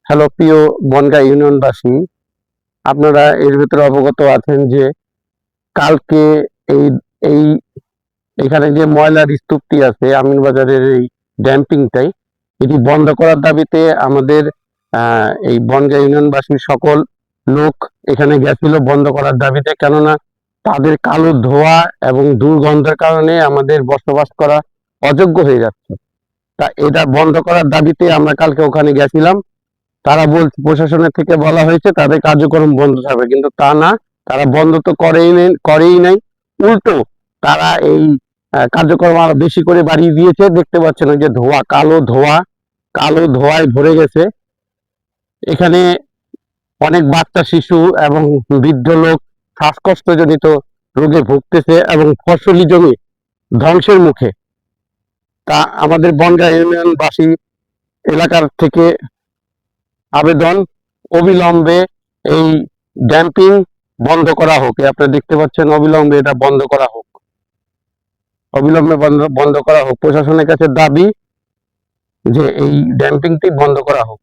Hello প্রিয় বনগাঁ ইউনিয়নবাসী, আপনারা এর ভিতরে অবগত আছেন যে কালকে এই এই এখানে যে ময়লার স্তূপটি আছে আমিনবাজারের এই ড্যাম্পিংটাই, এটি বন্ধ করার দাবিতে আমাদের এই বনগাঁ ইউনিয়নবাসীর সকল লোক এখানে গেছিল বন্ধ করার দাবিতে। কেননা তাদের কালো ধোঁয়া এবং দুর্গন্ধের কারণে আমাদের বসবাস করা অযোগ্য হয়ে যাচ্ছে। তা এটা বন্ধ করার দাবিতে আমরা কালকে ওখানে গেছিলাম। তারা বলছে, প্রশাসনের থেকে বলা হয়েছে তাদের কার্যক্রম বন্ধ থাকবে, কিন্তু তা না, তারা বন্ধ তো করেই নাই, উল্টো তারা এই কার্যক্রম আরো বেশি করে বাড়িয়ে দিয়েছে। দেখতে পাচ্ছেন ওই যে ধোঁয়া, কালো ধোঁয়ায় ভরে গেছে। এখানে অনেক বাচ্চা শিশু এবং বৃদ্ধ লোক শ্বাসকষ্টজনিত রোগে ভুগতেছে এবং ফসলি জমি ধ্বংসের মুখে। তা আমাদের বনগাঁ ইউনিয়নবাসী এলাকার থেকে আবেদন, অবিলম্বে এই ড্যাম্পিং বন্ধ করা হোক। আপনারা দেখতে পাচ্ছেন, অবিলম্বে এটা বন্ধ করা হোক, অবিলম্বে বন্ধ করা হোক। প্রশাসনের কাছে দাবি যে এই ড্যাম্পিংটি বন্ধ করা হোক।